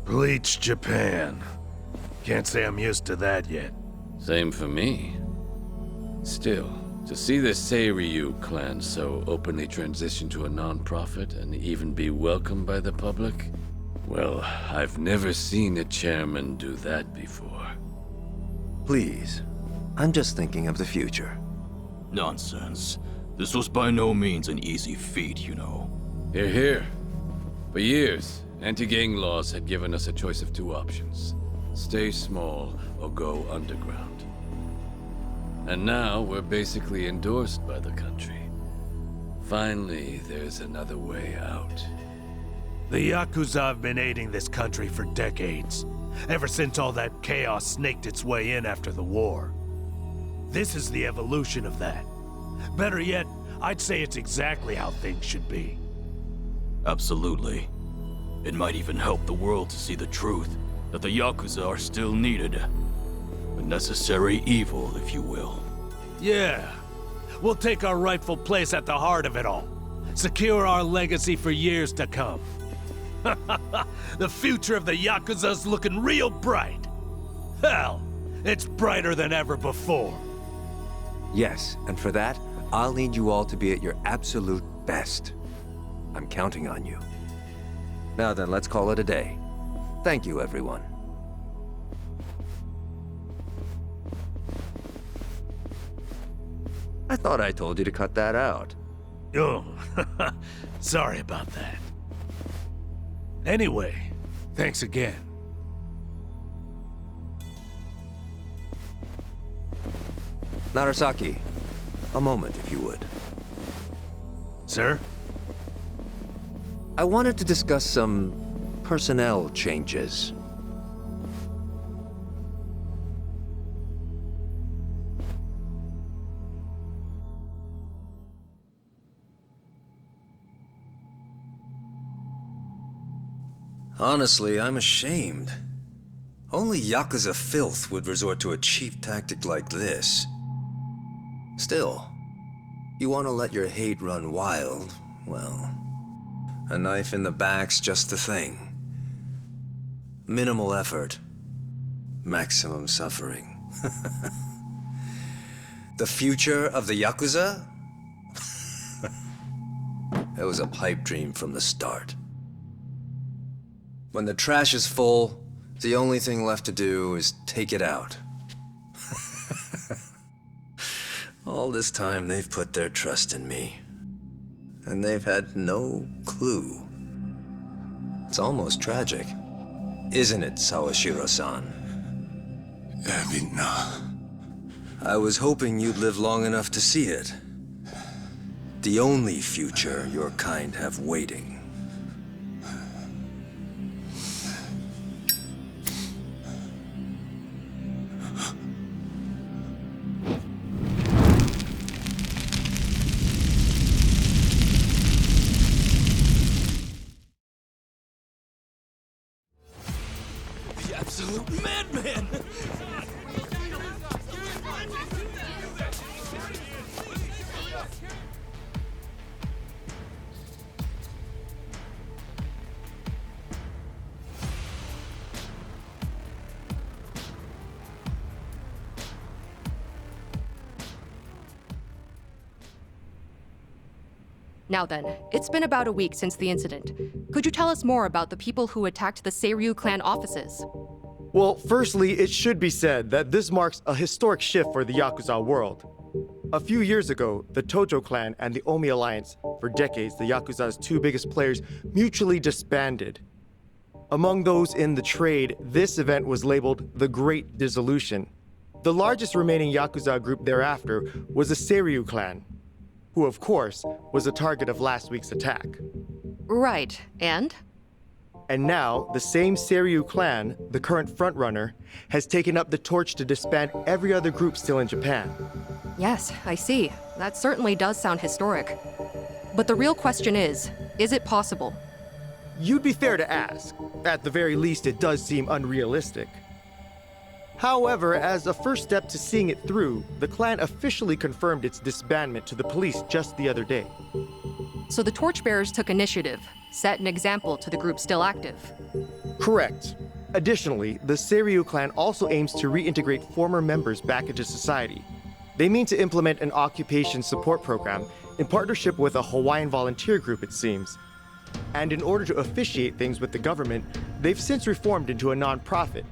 Bleach Japan. Can't say I'm used to that yet. Same for me. Still, to see the Seiryu clan so openly transition to a non-profit and even be welcomed by the public? Well, I've never seen a chairman do that before. Please, I'm just thinking of the future. Nonsense. This was by no means an easy feat, you know. Hear, hear. For years, anti-gang laws had given us a choice of two options. Stay small or go underground. And now we're basically endorsed by the country. Finally, there's another way out. The Yakuza have been aiding this country for decades. Ever since all that chaos snaked its way in after the war. This is the evolution of that. Better yet, I'd say it's exactly how things should be. Absolutely. It might even help the world to see the truth, that the Yakuza are still needed. A necessary evil, if you will. Yeah. We'll take our rightful place at the heart of it all. Secure our legacy for years to come. The future of the Yakuza's looking real bright. Hell, it's brighter than ever before. Yes, and for that, I'll need you all to be at your absolute best. I'm counting on you. Now then, let's call it a day. Thank you, everyone. I thought I told you to cut that out. Oh, sorry about that. Anyway, thanks again. Narasaki, a moment if you would. Sir? I wanted to discuss some personnel changes. Honestly, I'm ashamed. Only Yakuza filth would resort to a cheap tactic like this. Still, you want to let your hate run wild, well, a knife in the back's just the thing. Minimal effort, maximum suffering. The future of the Yakuza? It was a pipe dream from the start. When the trash is full, the only thing left to do is take it out. All this time, they've put their trust in me. And they've had no clue. It's almost tragic. Isn't it, Sawashiro-san? I was hoping you'd live long enough to see it. The only future your kind have waiting. Absolute madman! Now then, it's been about a week since the incident. Could you tell us more about the people who attacked the Seiryu clan offices? Well, firstly, it should be said that this marks a historic shift for the Yakuza world. A few years ago, the Tojo clan and the Omi Alliance, for decades the Yakuza's two biggest players, mutually disbanded. Among those in the trade, this event was labeled the Great Dissolution. The largest remaining Yakuza group thereafter was the Seiryu clan, who of course was the target of last week's attack. Right, and? And now, the same Seiryu clan, the current frontrunner, has taken up the torch to disband every other group still in Japan. Yes, I see. That certainly does sound historic. But the real question is it possible? You'd be fair to ask. At the very least, it does seem unrealistic. However, as a first step to seeing it through, the clan officially confirmed its disbandment to the police just the other day. So the torchbearers took initiative, set an example to the group still active. Correct. Additionally, the Seiryu clan also aims to reintegrate former members back into society. They mean to implement an occupation support program in partnership with a Hawaiian volunteer group, it seems. And in order to officiate things with the government, they've since reformed into a non-profit.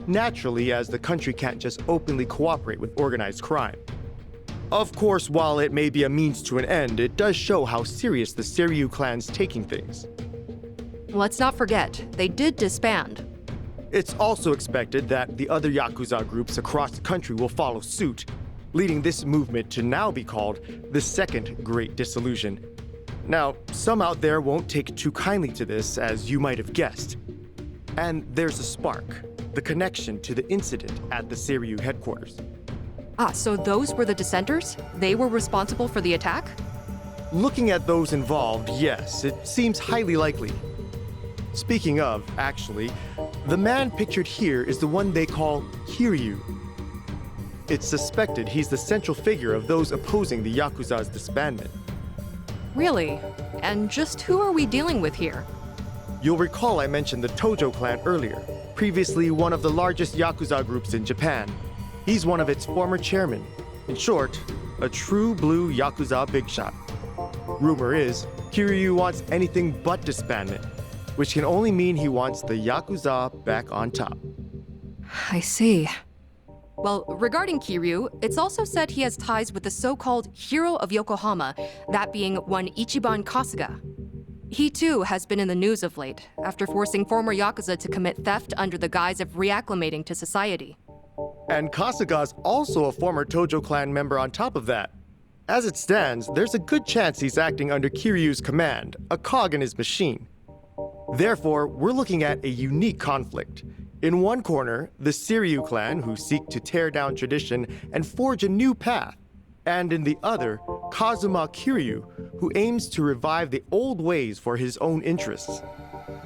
Naturally, as the country can't just openly cooperate with organized crime. Of course, while it may be a means to an end, it does show how serious the Seiryu clan's taking things. Let's not forget, they did disband. It's also expected that the other Yakuza groups across the country will follow suit, leading this movement to now be called the Second Great Dissolution. Now, some out there won't take too kindly to this, as you might have guessed. And there's a spark, the connection to the incident at the Seiryu headquarters. Ah, so those were the dissenters? They were responsible for the attack? Looking at those involved, yes, it seems highly likely. Speaking of, actually, the man pictured here is the one they call Kiryu. It's suspected he's the central figure of those opposing the Yakuza's disbandment. Really? And just who are we dealing with here? You'll recall I mentioned the Tojo clan earlier, previously one of the largest Yakuza groups in Japan. He's one of its former chairmen. In short, a true blue Yakuza big shot. Rumor is, Kiryu wants anything but disbandment, which can only mean he wants the Yakuza back on top. I see. Well, regarding Kiryu, it's also said he has ties with the so-called Hero of Yokohama, that being one Ichiban Kasuga. He too has been in the news of late, after forcing former Yakuza to commit theft under the guise of reacclimating to society. And Kasuga's also a former Tojo clan member on top of that. As it stands, there's a good chance he's acting under Kiryu's command, a cog in his machine. Therefore, we're looking at a unique conflict. In one corner, the Seiryu clan, who seek to tear down tradition and forge a new path. And in the other, Kazuma Kiryu, who aims to revive the old ways for his own interests.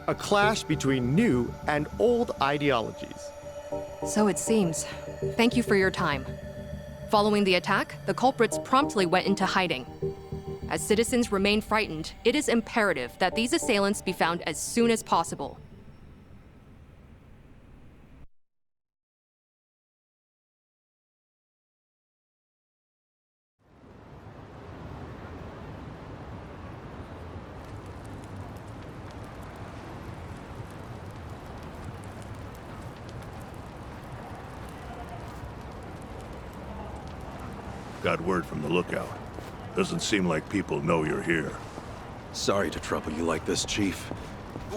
A clash between new and old ideologies. So it seems. Thank you for your time. Following the attack, the culprits promptly went into hiding. As citizens remain frightened, it is imperative that these assailants be found as soon as possible. Got word from the lookout. Doesn't seem like people know you're here. Sorry to trouble you like this, Chief.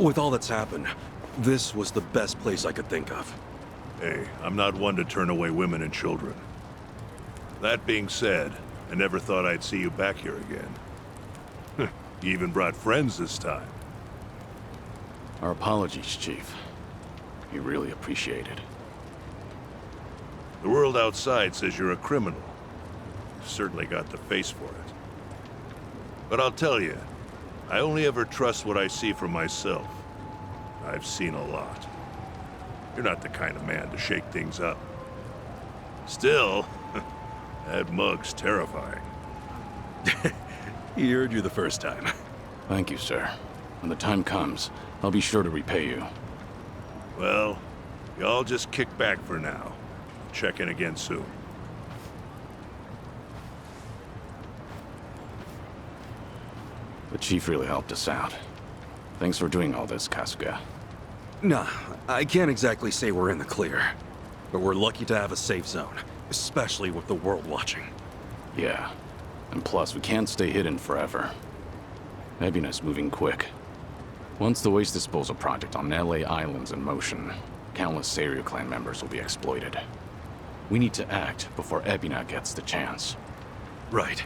With all that's happened, this was the best place I could think of. Hey, I'm not one to turn away women and children. That being said, I never thought I'd see you back here again. You even brought friends this time. Our apologies, Chief. We really appreciate it. The world outside says you're a criminal. You've certainly got the face for it. But I'll tell you, I only ever trust what I see for myself. I've seen a lot. You're not the kind of man to shake things up. Still, that mug's terrifying. He heard you the first time. Thank you, sir. When the time comes, I'll be sure to repay you. Well, y'all just kick back for now. Check in again soon. The Chief really helped us out. Thanks for doing all this, Kasuga. Nah, I can't exactly say we're in the clear. But we're lucky to have a safe zone, especially with the world watching. Yeah. And plus, we can't stay hidden forever. Ebina's moving quick. Once the waste disposal project on LA Island's in motion, countless Seiryu clan members will be exploited. We need to act before Ebina gets the chance. Right.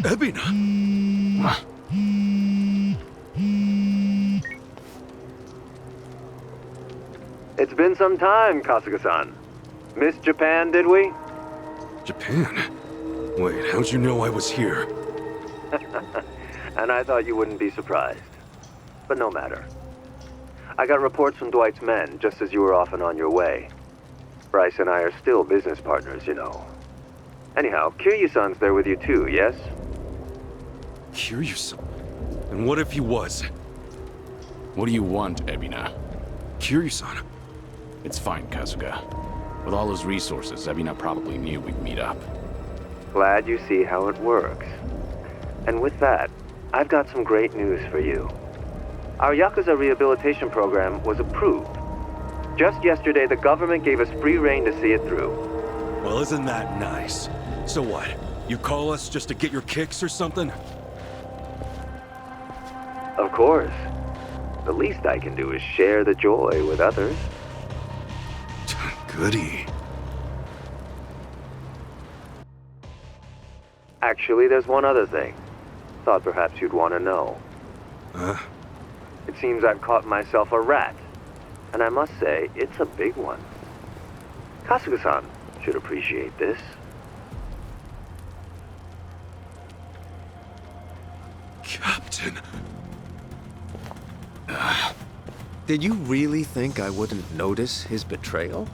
Ebina! It's been some time, Kasuga-san. Missed Japan, did we? Japan? Wait, how'd you know I was here? And I thought you wouldn't be surprised. But no matter. I got reports from Dwight's men just as you were off and on your way. Bryce and I are still business partners, you know. Anyhow, Kiryu-san's there with you too, yes? Kiryu-san? And what if he was? What do you want, Ebina? Kiryu-san. It's fine, Kasuga. With all his resources, Ebina probably knew we'd meet up. Glad you see how it works. And with that, I've got some great news for you. Our Yakuza rehabilitation program was approved. Just yesterday, the government gave us free rein to see it through. Well, isn't that nice? So what? You call us just to get your kicks or something? Of course. The least I can do is share the joy with others. Goody. Actually, there's one other thing. Thought perhaps you'd want to know. Huh? It seems I've caught myself a rat. And I must say, it's a big one. Kasuga-san should appreciate this. Captain. Did you really think I wouldn't notice his betrayal?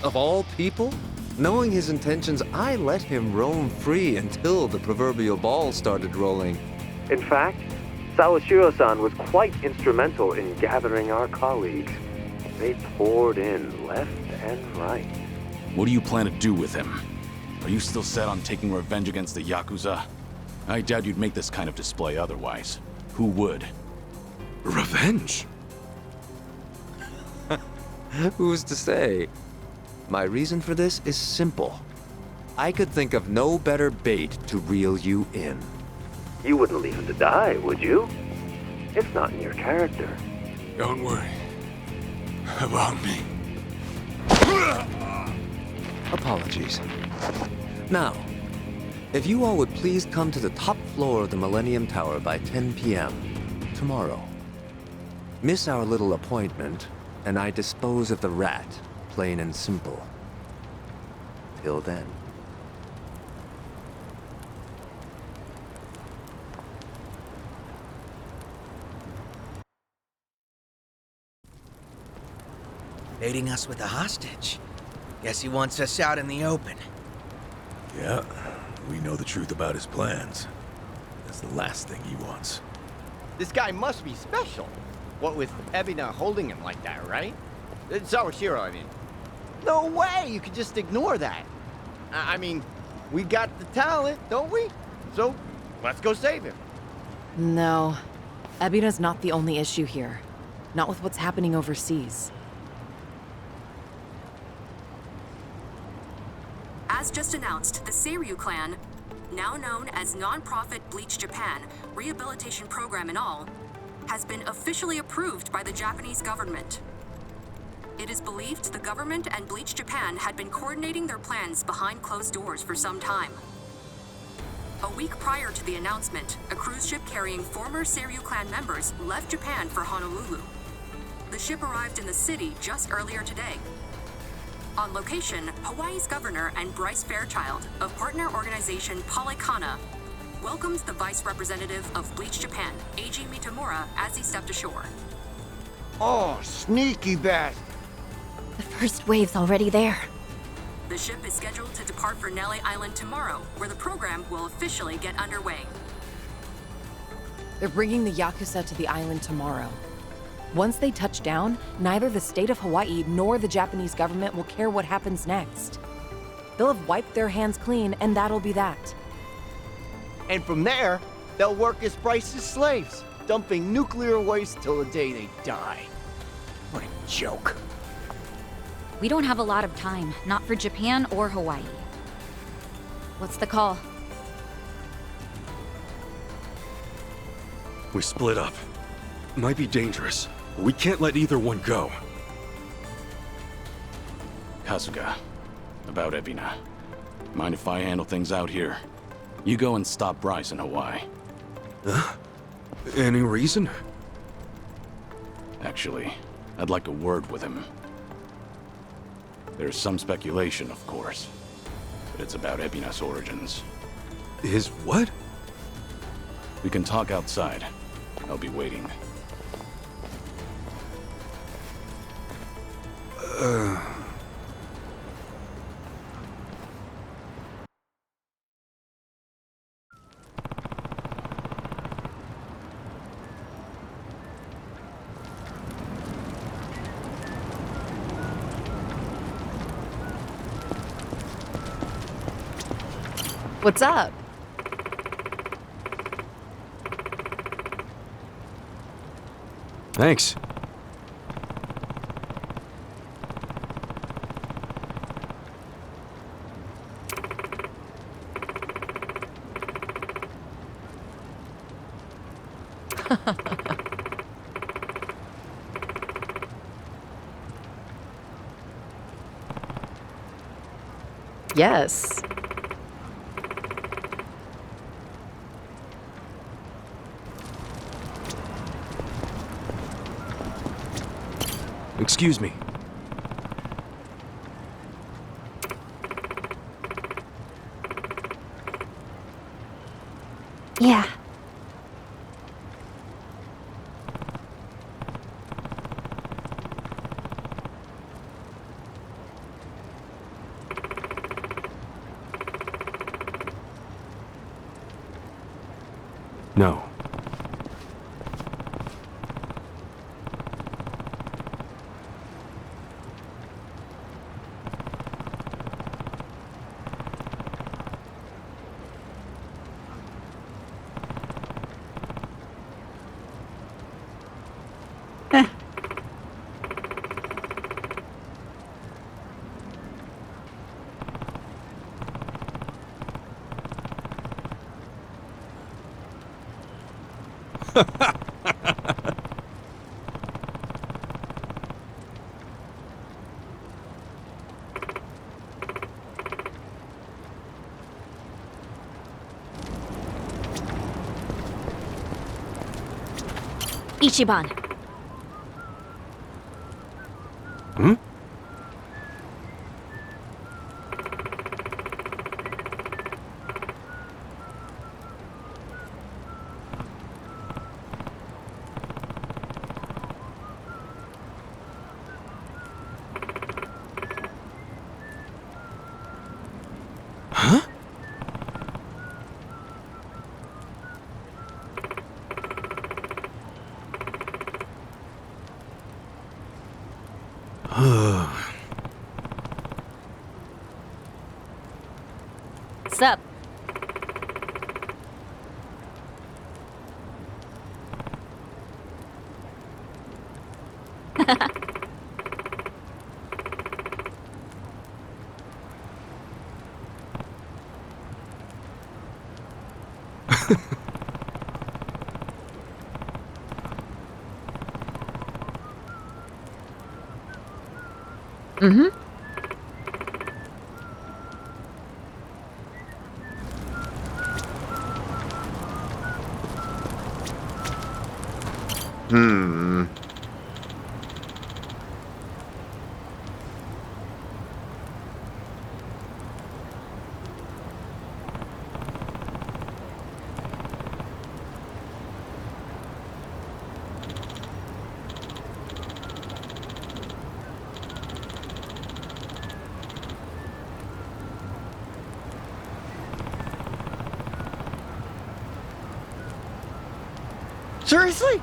Of all people? Knowing his intentions, I let him roam free until the proverbial ball started rolling. In fact, Sawashiro-san was quite instrumental in gathering our colleagues. They poured in left and right. What do you plan to do with him? Are you still set on taking revenge against the Yakuza? I doubt you'd make this kind of display otherwise. Who would? Revenge? Who's to say? My reason for this is simple. I could think of no better bait to reel you in. You wouldn't leave him to die, would you? It's not in your character. Don't worry about me. Apologies. Now, if you all would please come to the top floor of the Millennium Tower by 10 p.m. tomorrow. Miss our little appointment, and I dispose of the rat, plain and simple. Till then. Baiting us with a hostage. Guess he wants us out in the open. Yeah, we know the truth about his plans. That's the last thing he wants. This guy must be special. What with Ebina holding him like that, right? Sawashiro, I mean. No way you could just ignore that. I mean, we got the talent, don't we? So, let's go save him. No. Ebina's not the only issue here. Not with what's happening overseas. As just announced, the Seiryu clan, now known as non-profit Bleach Japan, rehabilitation program and all, has been officially approved by the Japanese government. It is believed the government and Bleach Japan had been coordinating their plans behind closed doors for some time. A week prior to the announcement, a cruise ship carrying former Seiryu clan members left Japan for Honolulu. The ship arrived in the city just earlier today. On location, Hawaii's governor and Bryce Fairchild of partner organization Polycana welcomes the vice representative of Bleach Japan, Eiji Mitamura, as he stepped ashore. Oh, sneaky bastard. The first wave's already there. The ship is scheduled to depart for Nele Island tomorrow, where the program will officially get underway. They're bringing the Yakuza to the island tomorrow. Once they touch down, neither the state of Hawaii nor the Japanese government will care what happens next. They'll have wiped their hands clean, and that'll be that. And from there, they'll work as Bryce's slaves, dumping nuclear waste till the day they die. What a joke. We don't have a lot of time, not for Japan or Hawaii. What's the call? We split up. Might be dangerous. But we can't let either one go. Kasuga, about Ebina. Mind if I handle things out here? You go and stop Bryce in Hawaii. Huh? Any reason? Actually, I'd like a word with him. There's some speculation, of course, but it's about Ebina's origins. His what? We can talk outside. I'll be waiting. What's up? Thanks. Yes. Excuse me. Yeah. No. Ichiban. Hmm? Huh? Sup? Mm-hmm. Hmm. Seriously?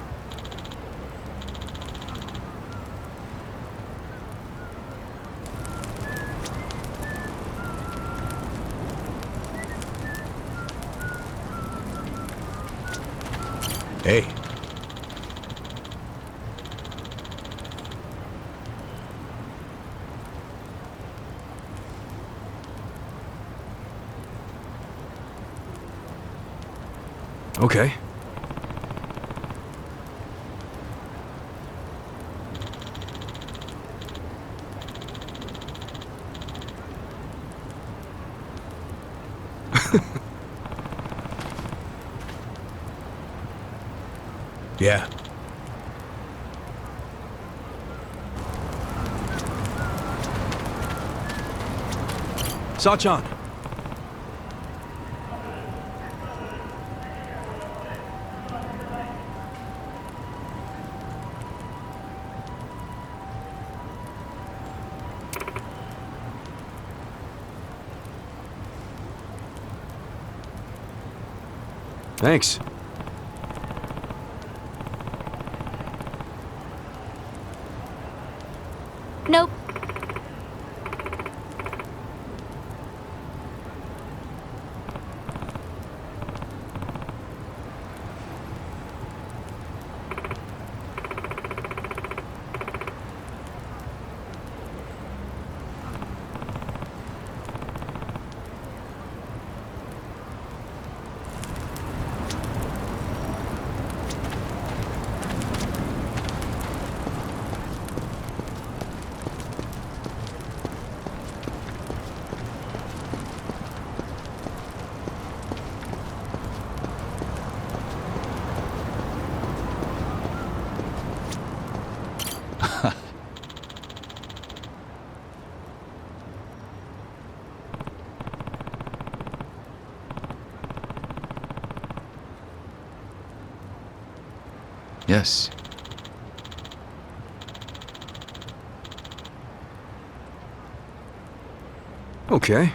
Hey. Okay. Yeah. Sachan. Thanks. Nope. Yes. Okay.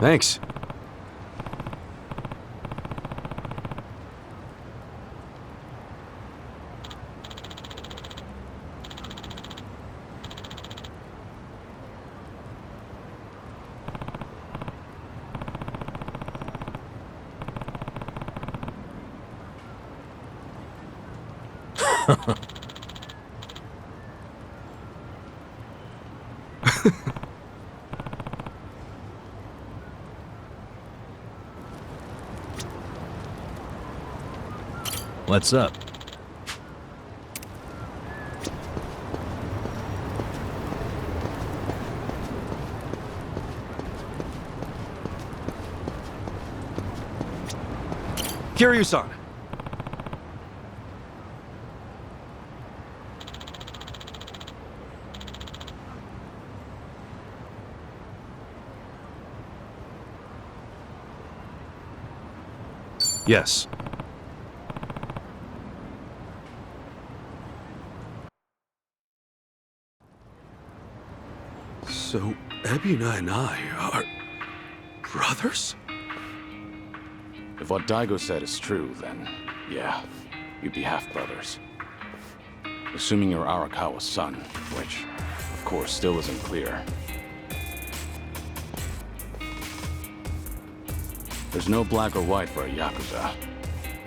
Thanks. What's up? Kiryu-san. Yes. So, Ebina and I are... brothers? If what Daigo said is true, then yeah, you'd be half-brothers. Assuming you're Arakawa's son, which, of course, still isn't clear. There's no black or white for a Yakuza.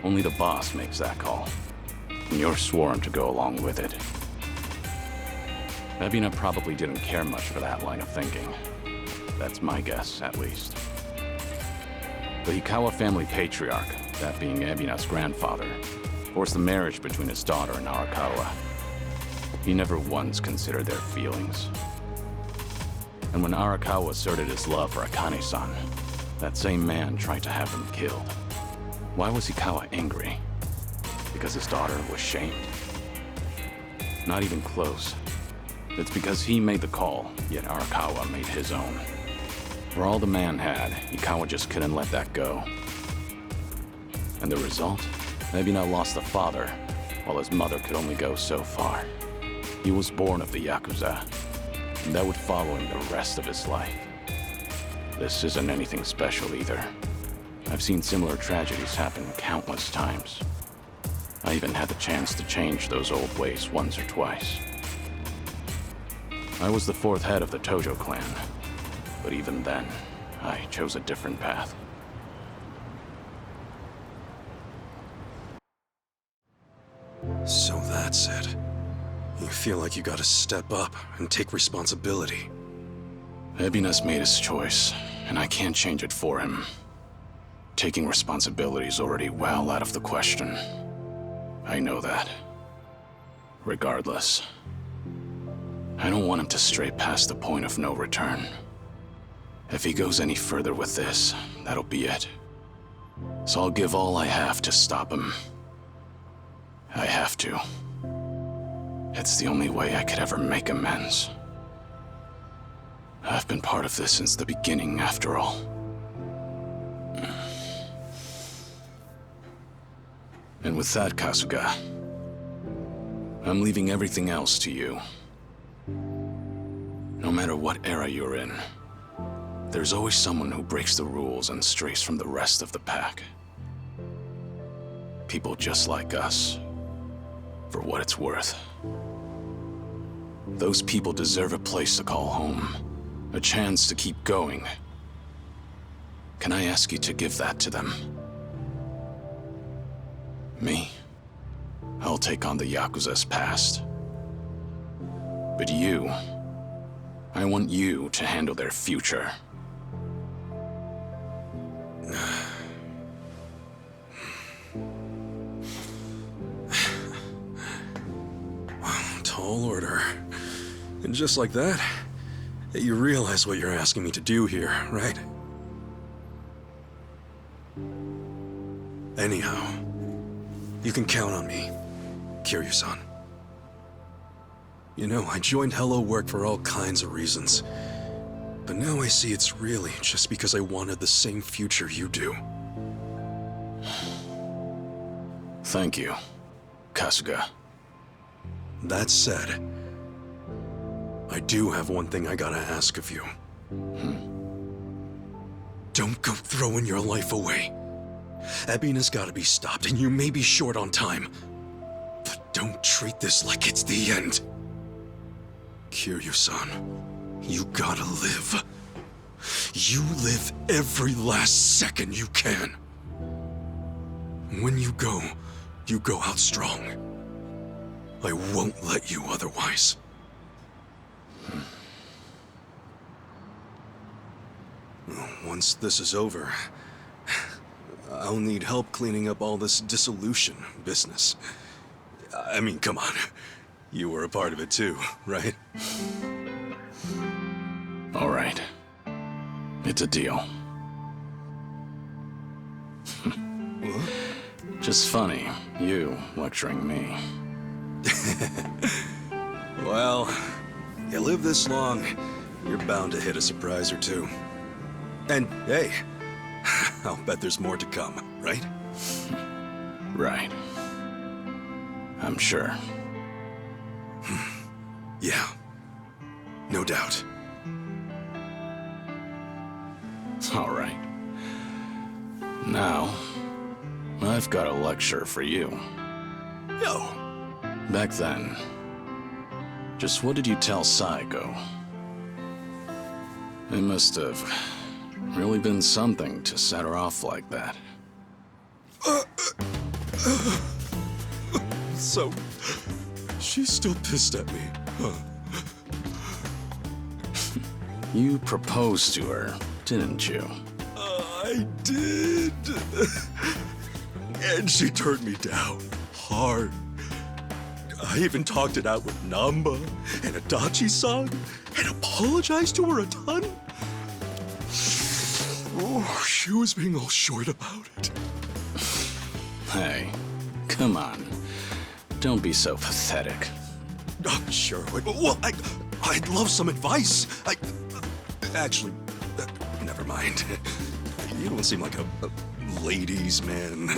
Only the boss makes that call. And you're sworn to go along with it. Ebina probably didn't care much for that line of thinking. That's my guess, at least. The Hikawa family patriarch, that being Ebina's grandfather, forced the marriage between his daughter and Arakawa. He never once considered their feelings. And when Arakawa asserted his love for Akane-san, that same man tried to have him killed. Why was Hikawa angry? Because his daughter was shamed? Not even close. It's because he made the call, yet Arakawa made his own. For all the man had, Hikawa just couldn't let that go. And the result? Ebina lost the father, while his mother could only go so far. He was born of the Yakuza, and that would follow him the rest of his life. This isn't anything special either. I've seen similar tragedies happen countless times. I even had the chance to change those old ways once or twice. I was the fourth head of the Tojo clan, but even then, I chose a different path. So that's it. You feel like you gotta step up and take responsibility. Ebina's made his choice, and I can't change it for him. Taking responsibility is already well out of the question. I know that. Regardless, I don't want him to stray past the point of no return. If he goes any further with this, that'll be it. So I'll give all I have to stop him. I have to. It's the only way I could ever make amends. I've been part of this since the beginning, after all. And with that, Kasuga, I'm leaving everything else to you. No matter what era you're in, there's always someone who breaks the rules and strays from the rest of the pack. People just like us, for what it's worth. Those people deserve a place to call home, a chance to keep going. Can I ask you to give that to them? Me? I'll take on the Yakuza's past. But you, I want you to handle their future. Tall order. And just like that, you realize what you're asking me to do here, right? Anyhow, you can count on me, Kiryu-san. You know, I joined Hello Work for all kinds of reasons. But now I see it's really just because I wanted the same future you do. Thank you, Kasuga. That said, I do have one thing I gotta ask of you. Don't go throwing your life away. Ebina's gotta be stopped, and you may be short on time. But don't treat this like it's the end. Kiryu-san, you gotta live. You live every last second you can. When you go out strong. I won't let you otherwise. Once this is over, I'll need help cleaning up all this dissolution business. I mean, come on. You were a part of it too, right? All right. It's a deal. Just funny, you lecturing me. Well, you live this long, you're bound to hit a surprise or two. And hey, I'll bet there's more to come, right? Right. I'm sure. Yeah, no doubt. All right. Now, I've got a lecture for you. Yo! Back then, just what did you tell Saigo? It must have really been something to set her off like that. So, she's still pissed at me, huh? You proposed to her, didn't you? I did. And she turned me down hard. I even talked it out with Namba and Adachi-san and apologized to her a ton. Oh, she was being all short about it. Hey, come on. Don't be so pathetic. Sure. Well, I'd love some advice. Actually, never mind. You don't seem like a ladies' man.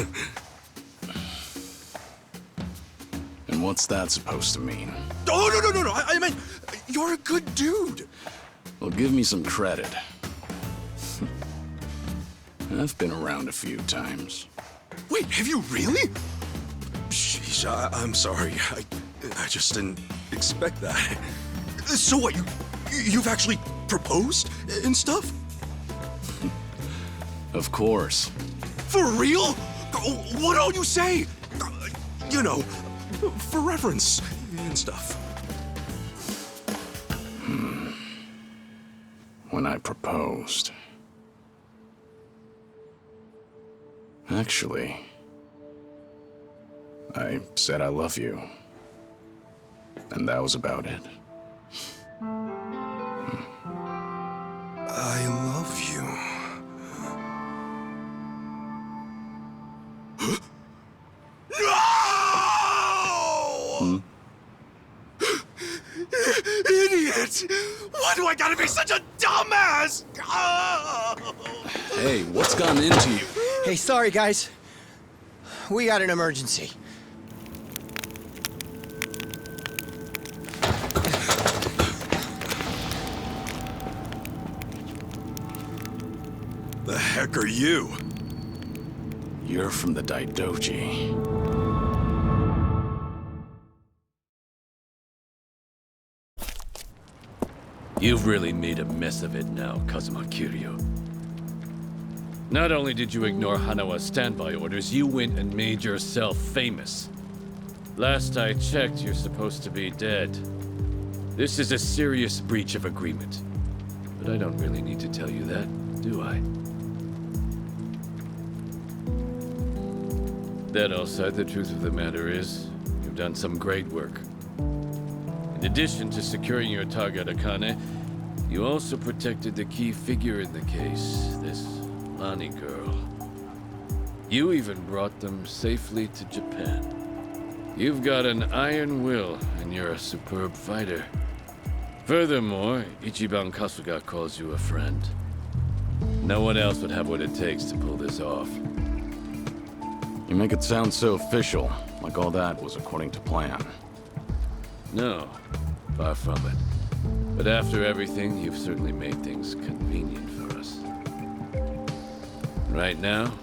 And what's that supposed to mean? Oh, no. I meant, you're a good dude. Well, give me some credit. I've been around a few times. Wait, have you really? Sheesh, I'm sorry. I just didn't expect that. So what, you've actually proposed and stuff? Of course. For real? What all you say? You know, for reference and stuff. When I proposed. Actually, I said I love you. And that was about it. I love you. No! Idiot! Why do I gotta be such a dumbass? Oh! Hey, what's gotten into you? Hey, sorry, guys. We got an emergency. The heck are you? You're from the Daidoji. You've really made a mess of it now, Kazuma Kiryu. Not only did you ignore Hanawa's standby orders, you went and made yourself famous. Last I checked, you're supposed to be dead. This is a serious breach of agreement. But I don't really need to tell you that, do I? That all said, the truth of the matter is, you've done some great work. In addition to securing your target, Akane, you also protected the key figure in the case, this Lani girl. You even brought them safely to Japan. You've got an iron will, and you're a superb fighter. Furthermore, Ichiban Kasuga calls you a friend. No one else would have what it takes to pull this off. You make it sound so official, like all that was according to plan. No, far from it. But after everything, you've certainly made things convenient for us. Right now,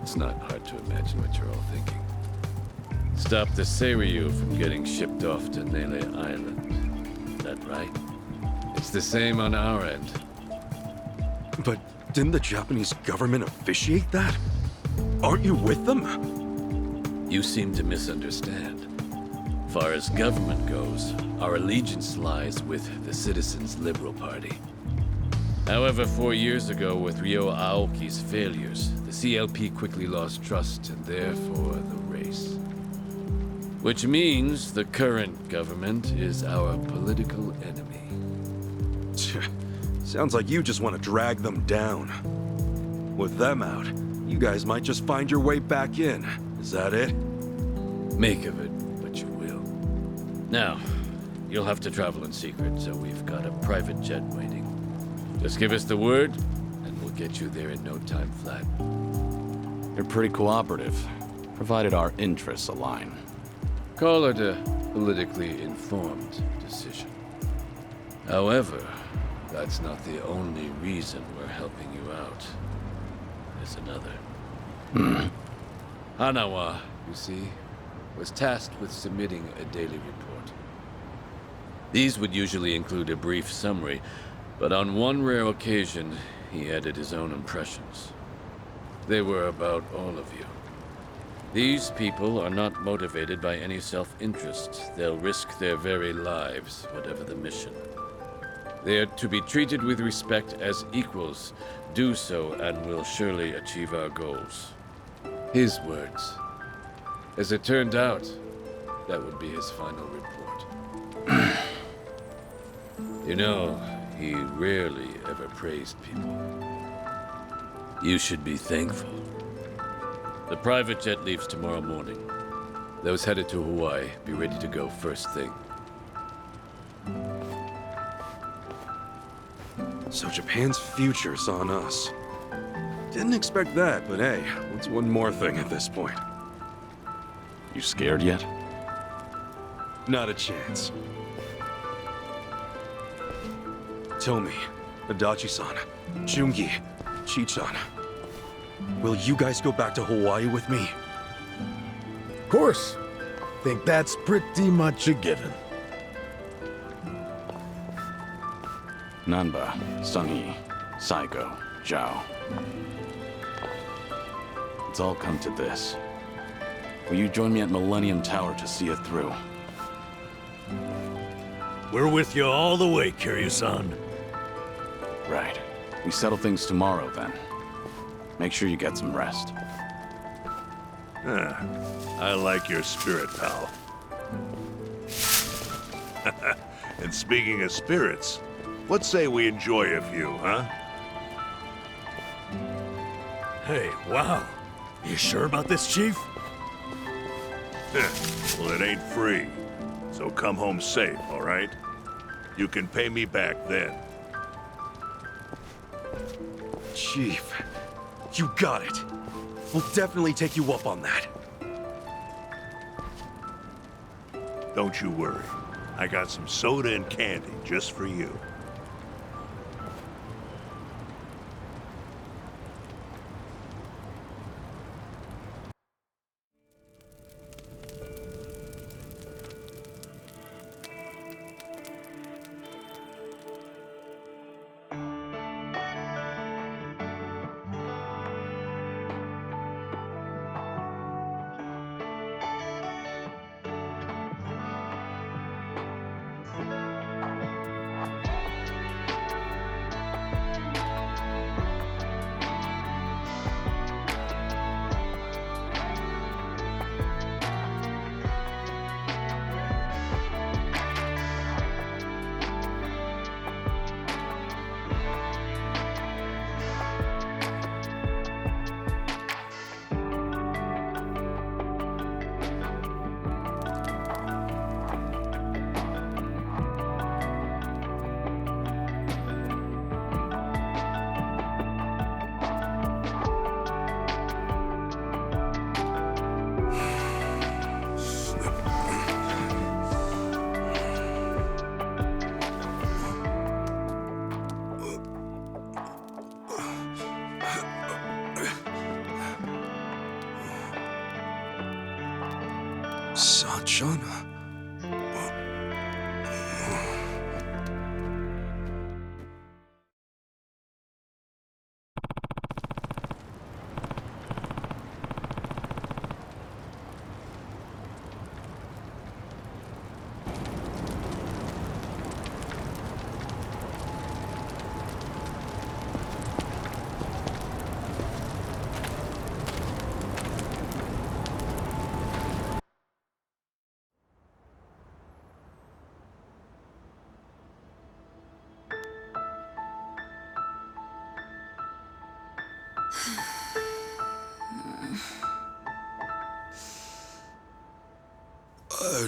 it's not hard to imagine what you're all thinking. Stop the Seiryu from getting shipped off to Nele Island. Is that right? It's the same on our end. But didn't the Japanese government officiate that? Aren't you with them? You seem to misunderstand. Far as government goes, our allegiance lies with the Citizens Liberal Party. However, 4 years ago, with Ryo Aoki's failures, the CLP quickly lost trust and therefore the race. Which means the current government is our political enemy. Sounds like you just want to drag them down. With them out, you guys might just find your way back in. Is that it? Make of it what you will. Now, you'll have to travel in secret, so we've got a private jet waiting. Just give us the word, and we'll get you there in no time flat. You're pretty cooperative, provided our interests align. Call it a politically informed decision. However, that's not the only reason we're helping you out. There's another. Hanawa, you see, was tasked with submitting a daily report. These would usually include a brief summary, but on one rare occasion, he added his own impressions. They were about all of you. These people are not motivated by any self-interest. They'll risk their very lives, whatever the mission. They are to be treated with respect as equals. Do so, and we'll surely achieve our goals. His words. As it turned out, that would be his final report. You know, he rarely ever praised people. You should be thankful. The private jet leaves tomorrow morning. Those headed to Hawaii, be ready to go first thing. So Japan's future's on us. Didn't expect that, but hey, what's one more thing at this point? You scared yet? Not a chance. Tomi, Adachi-san, Jungi, Chi-chan. Will you guys go back to Hawaii with me? Of course. Think that's pretty much a given. Nanba, Sunny, Saiko, Zhao. It's all come to this. Will you join me at Millennium Tower to see it through? We're with you all the way, Kiryu-san. Right. We settle things tomorrow, then. Make sure you get some rest. I like your spirit, pal. And speaking of spirits, let's say we enjoy a few, huh? Hey, wow. You sure about this, Chief? Well, it ain't free. So come home safe, all right? You can pay me back then. Chief, you got it. We'll definitely take you up on that. Don't you worry. I got some soda and candy just for you. Sachan?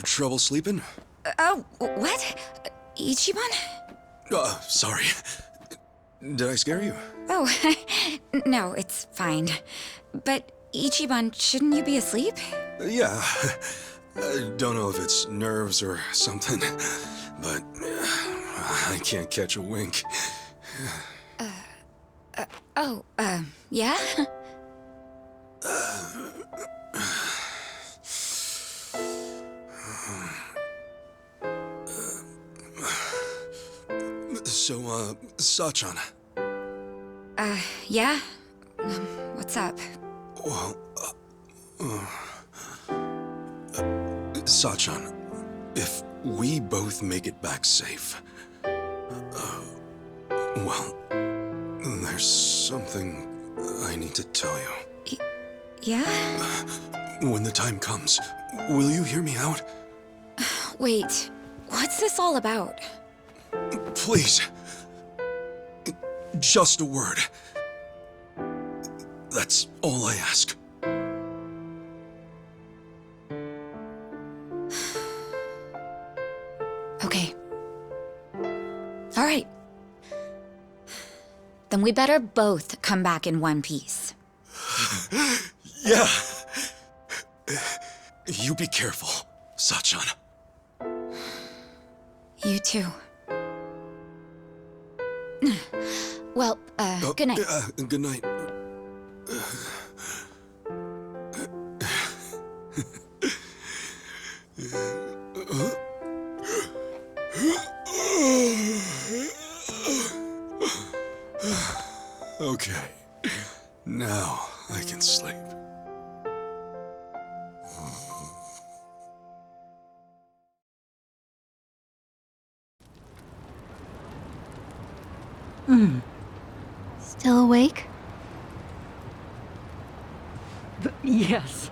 Trouble sleeping? Oh, what? Ichiban? Sorry. Did I scare you? Oh, no, it's fine. But Ichiban, shouldn't you be asleep? Yeah. I don't know if it's nerves or something, but I can't catch a wink. Yeah? So, Sachan. Yeah? What's up? Well, Sachan, if we both make it back safe, well, there's something I need to tell you. Yeah? When the time comes, will you hear me out? Wait, what's this all about? Please. Just a word. That's all I ask. Okay. All right. Then we better both come back in one piece. Yeah. You be careful, Sachan. You too. Well, good night. Good night. Okay. Now I can sleep. Still awake? Yes.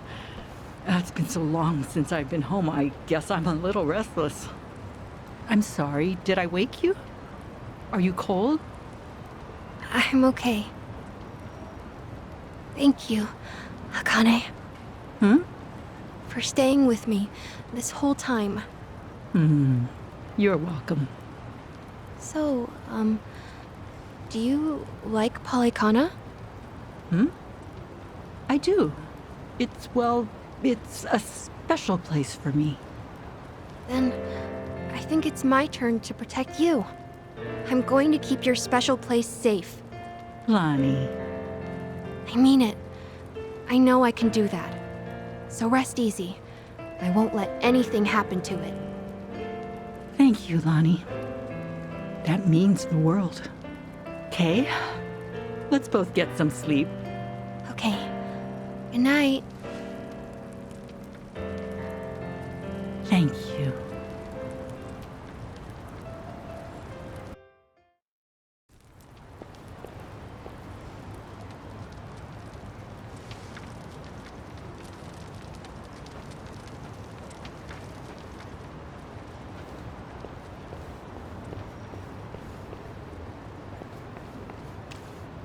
It's been so long since I've been home, I guess I'm a little restless. I'm sorry, did I wake you? Are you cold? I'm okay. Thank you, Akane. For staying with me this whole time. You're welcome. So, do you like Polycana? I do. It's a special place for me. Then, I think it's my turn to protect you. I'm going to keep your special place safe. Lonnie. I mean it. I know I can do that. So rest easy. I won't let anything happen to it. Thank you, Lonnie. That means the world. Okay? Let's both get some sleep. Okay. Good night. Thank you.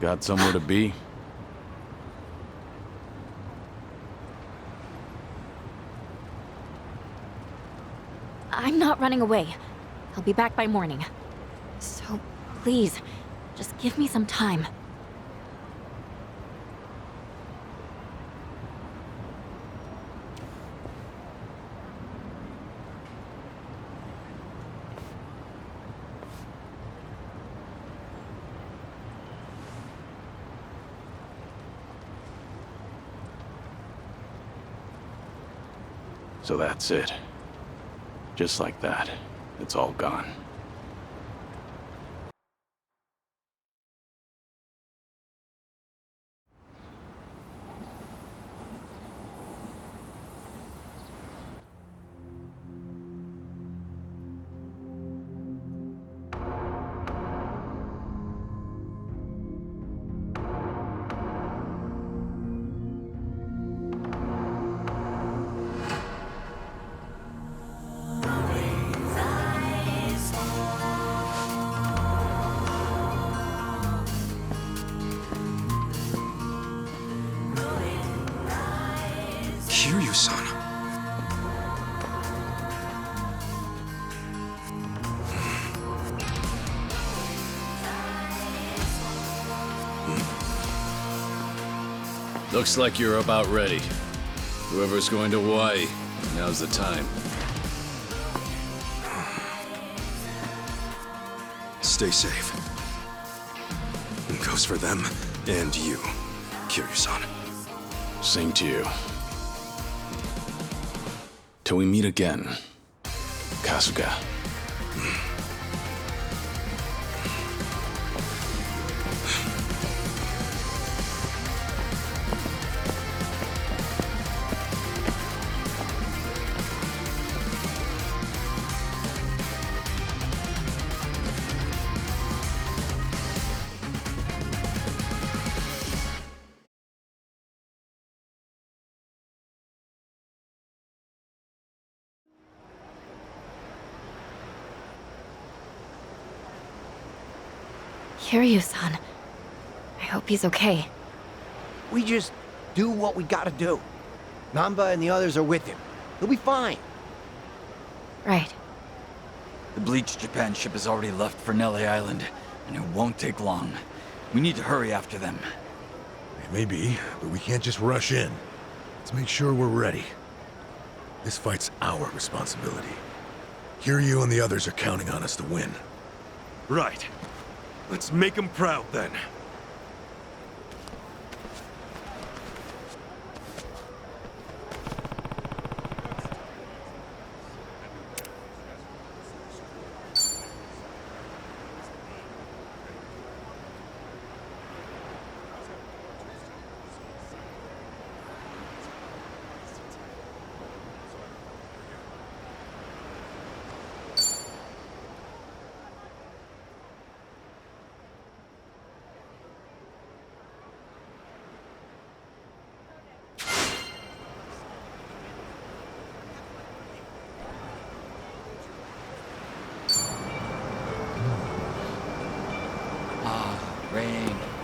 Got somewhere to be? I'm not running away. I'll be back by morning. So, please, just give me some time. So that's it. Just like that, it's all gone. Kiryu-san. Looks like you're about ready. Whoever's going to Hawaii, now's the time. Stay safe. Goes for them and you, Kiryu-san. Same to you. Till we meet again, Kasuga. Kiryu-san. I hope he's okay. We just do what we gotta do. Namba and the others are with him. He'll be fine. Right. The Bleach Japan ship has already left for Nele Island, and it won't take long. We need to hurry after them. Maybe, but we can't just rush in. Let's make sure we're ready. This fight's our responsibility. Kiryu and the others are counting on us to win. Right. Let's make them proud, then. Rain.